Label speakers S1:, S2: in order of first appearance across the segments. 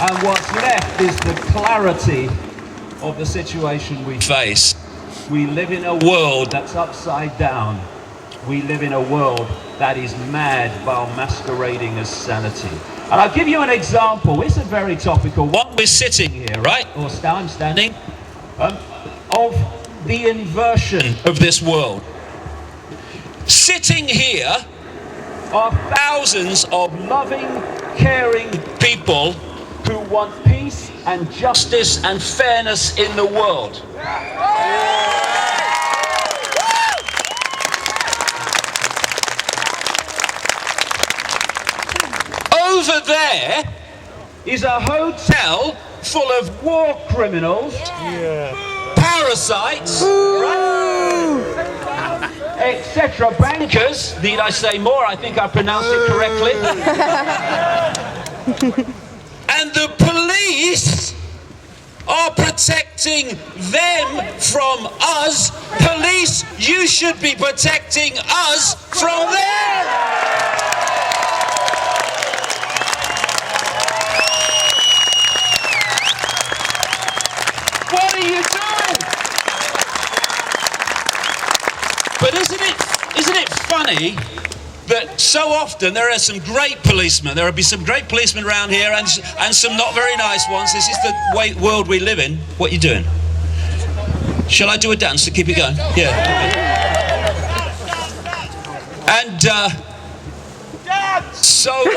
S1: And what's left is the clarity of the situation we face. We live in a world that's upside down. We live in a world that is mad while masquerading as sanity. And I'll give you an example. It's a very topical one. We're sitting here, right? Or I'm standing. Of the inversion of this world. Sitting here are thousands of loving, caring people who want peace and justice and fairness in the world. Over there is a hotel full of war criminals, parasites, etc. Bankers, need I say more? I think I pronounced it correctly. And the police are protecting them from us. Police, you should be protecting us from them. What are you doing? But isn't it funny that so often there are some great policemen, there will be some great policemen around here and some not very nice ones. This is the world we live in. What are you doing? Shall I do a dance to keep it going? Yeah. And so we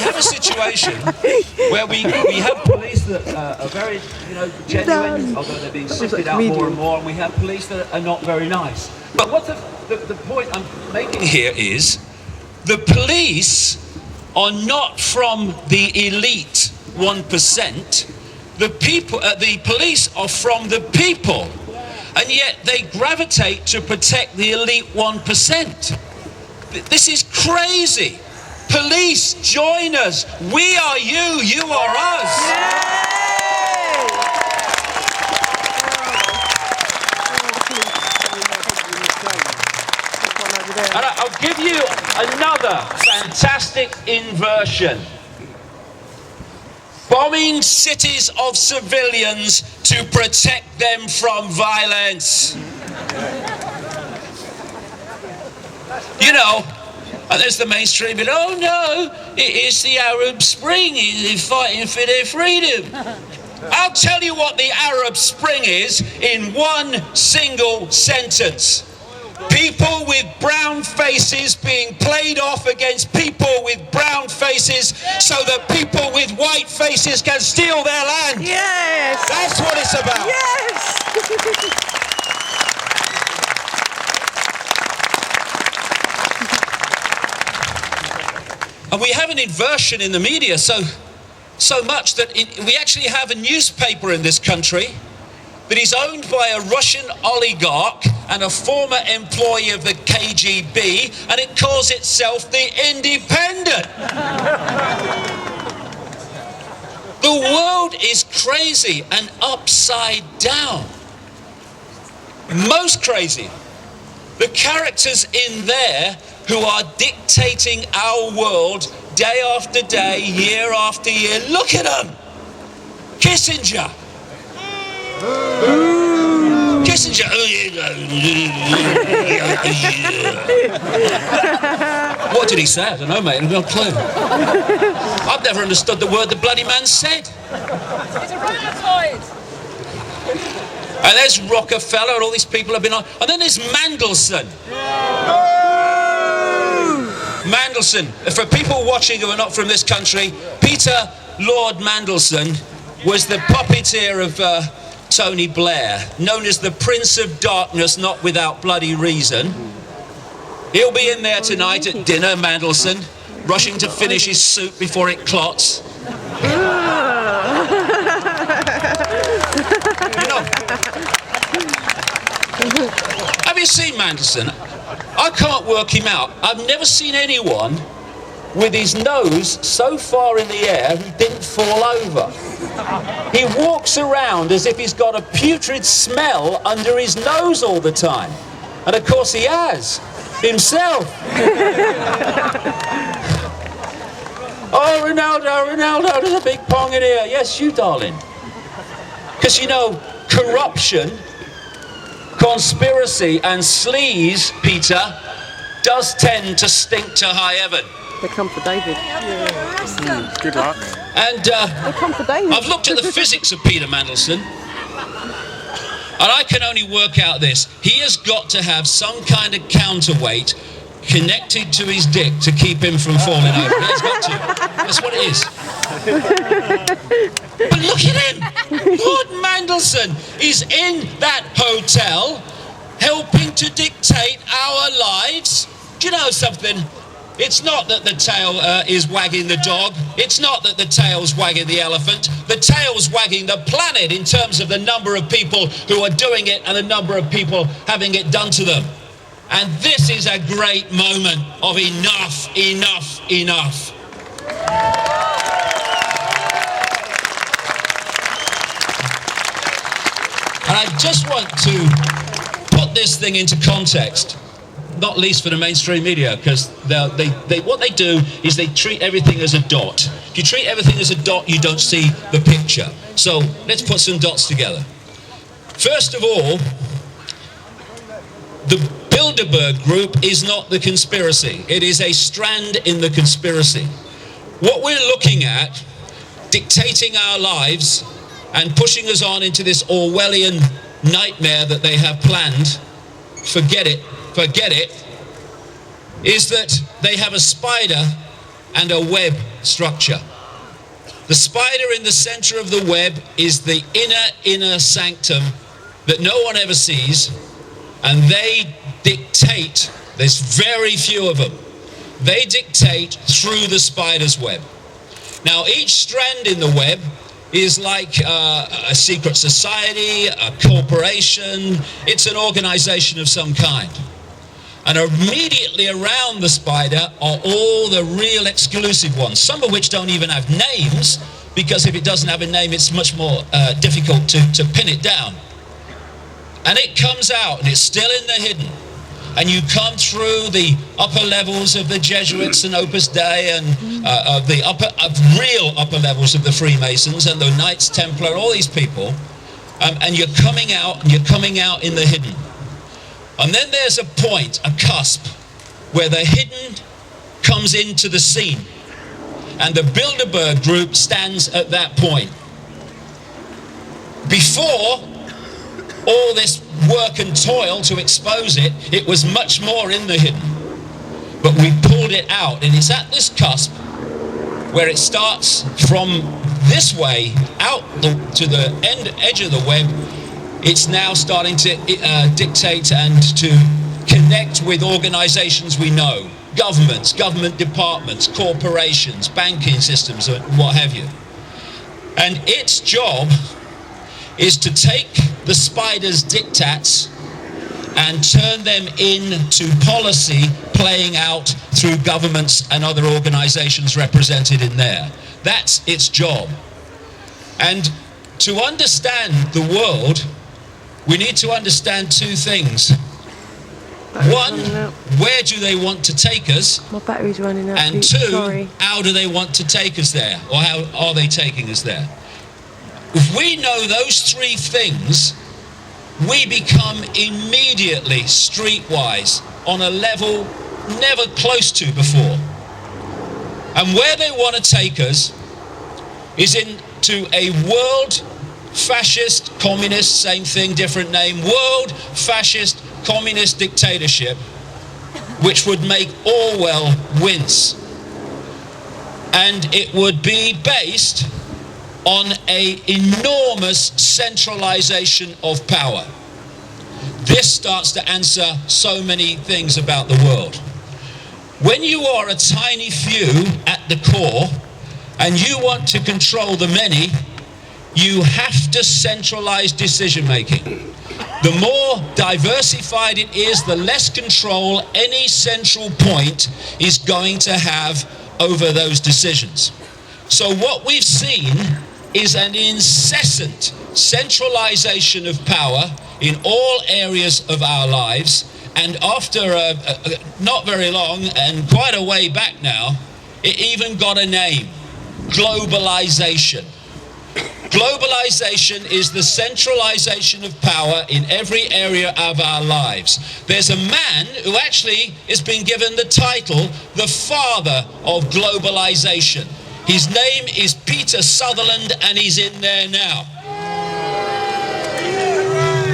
S1: have a situation where we have police that are very, genuine, although they're being sifted out more and more, and we have police that are not very nice. But what the point I'm making here is, the police are not from the elite 1%. The police are from the people, and yet they gravitate to protect the elite 1%. This is crazy. Police, join us. We are you, you are us. And I'll give you another fantastic inversion. Bombing cities of civilians to protect them from violence. And there's the mainstream, but oh no, it's the Arab Spring, they're fighting for their freedom. I'll tell you what the Arab Spring is in one single sentence. People with brown faces being played off against people with brown faces so that people with white faces can steal their land.
S2: Yes!
S1: That's what it's about.
S2: Yes!
S1: And we have an inversion in the media so much that we actually have a newspaper in this country that is owned by a Russian oligarch and a former employee of the KGB, and it calls itself The Independent. The world is crazy and upside down. Most crazy. The characters in there who are dictating our world day after day, year after year. Look at them! Kissinger. Kissinger. What did he say? I don't know, mate. I've no clue. I've never understood the word the bloody man said.
S2: It's a rheumatoid.
S1: And there's Rockefeller and all these people have been on. And then there's Mandelson. Mandelson. For people watching who are not from this country, Peter Lord Mandelson was the puppeteer of Tony Blair, known as the Prince of Darkness, not without bloody reason. He'll be in there tonight at dinner, Mandelson, rushing to finish his soup before it clots. Have you seen Mandelson? I can't work him out. I've never seen anyone with his nose so far in the air he didn't fall over. He walks around as if he's got a putrid smell under his nose all the time. And of course he has, himself. Oh, Ronaldo, there's a big pong in here. Yes, you, darling. Because, you know, corruption, conspiracy and sleaze, Peter, does tend to stink to high heaven.
S2: They come for David.
S3: Good luck.
S1: And
S2: They come for David.
S1: I've looked at the physics of Peter Mandelson, and I can only work out this. He has got to have some kind of counterweight connected to his dick to keep him from falling over. He's got to. That's what it is. But look at him. Lord Mandelson is in that hotel helping to dictate our lives. Do you know something? It's not that the tail is wagging the dog. It's not that the tail's wagging the elephant. The tail's wagging the planet in terms of the number of people who are doing it and the number of people having it done to them. And this is a great moment of enough, enough, enough. And I just want to put this thing into context, not least for the mainstream media, because what they do is they treat everything as a dot. If you treat everything as a dot, you don't see the picture. So let's put some dots together. First of all, the Bilderberg Group is not the conspiracy. It is a strand in the conspiracy. What we're looking at, dictating our lives and pushing us on into this Orwellian nightmare that they have planned, forget it, is that they have a spider and a web structure. The spider in the center of the web is the inner sanctum that no one ever sees, and they dictate, there's very few of them, they dictate through the spider's web. Now each strand in the web is like a secret society, a corporation, it's an organization of some kind. And immediately around the spider are all the real exclusive ones, some of which don't even have names, because if it doesn't have a name, it's much more difficult to pin it down. And it comes out, and it's still in the hidden. And you come through the upper levels of the Jesuits and Opus Dei, and the real upper levels of the Freemasons and the Knights Templar, all these people, and you're coming out in the hidden. And then there's a point, a cusp, where the hidden comes into the scene. And the Bilderberg Group stands at that point. Before all this work and toil to expose it, it was much more in the hidden. But we pulled it out, and it's at this cusp where it starts from this way out to the edge of the web. It's now starting to dictate and to connect with organizations we know, governments, government departments, corporations, banking systems, and what have you. And its job is to take the spider's diktats and turn them into policy playing out through governments and other organizations represented in there. That's its job. And to understand the world, we need to understand two things. One, where do they want to take us?
S2: My battery's running out.
S1: And two, how do they want to take us there? Or how are they taking us there? If we know those three things, we become immediately streetwise on a level never close to before. And where they want to take us is into a world fascist, communist, same thing, different name, world fascist, communist dictatorship, which would make Orwell wince. And it would be based on an enormous centralization of power. This starts to answer so many things about the world. When you are a tiny few at the core and you want to control the many, you have to centralize decision making. The more diversified it is, the less control any central point is going to have over those decisions. So what we've seen is an incessant centralization of power in all areas of our lives, and after not very long and quite a way back now, It even got a name: globalization. Globalization is the centralization of power in every area of our lives. There's a man who actually has been given the title the father of globalization. His name is Peter Sutherland, and he's in there now.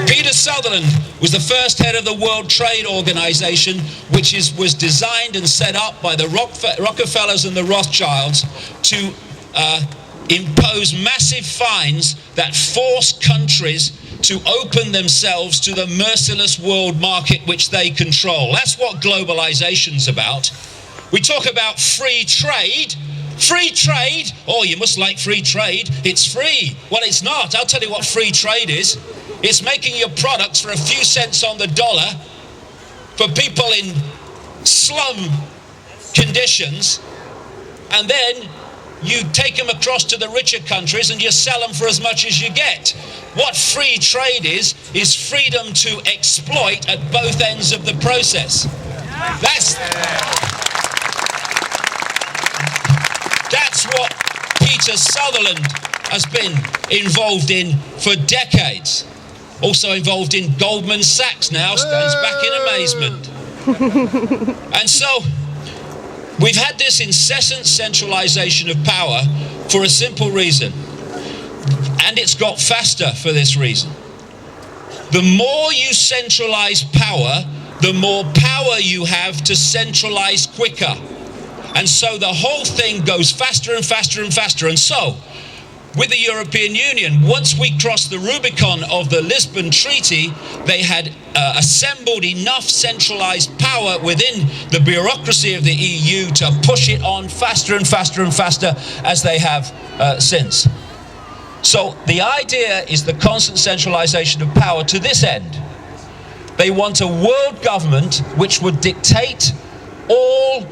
S1: Peter Sutherland was the first head of the World Trade Organization, which was designed and set up by the Rockefellers and the Rothschilds to impose massive fines that force countries to open themselves to the merciless world market which they control. That's what globalization's about. We talk about free trade. Free trade? Oh, you must like free trade. It's free. Well, it's not. I'll tell you what free trade is. It's making your products for a few cents on the dollar for people in slum conditions, and then you take them across to the richer countries and you sell them for as much as you get. What free trade is freedom to exploit at both ends of the process. That's what Peter Sutherland has been involved in for decades. Also involved in Goldman Sachs now, stands back in amazement. And so we've had this incessant centralization of power for a simple reason. And it's got faster for this reason. The more you centralize power, the more power you have to centralize quicker. And so the whole thing goes faster and faster and faster. And so, with the European Union, once we crossed the Rubicon of the Lisbon Treaty, they had assembled enough centralized power within the bureaucracy of the EU to push it on faster and faster and faster, as they have since. So the idea is the constant centralization of power to this end. They want a world government which would dictate all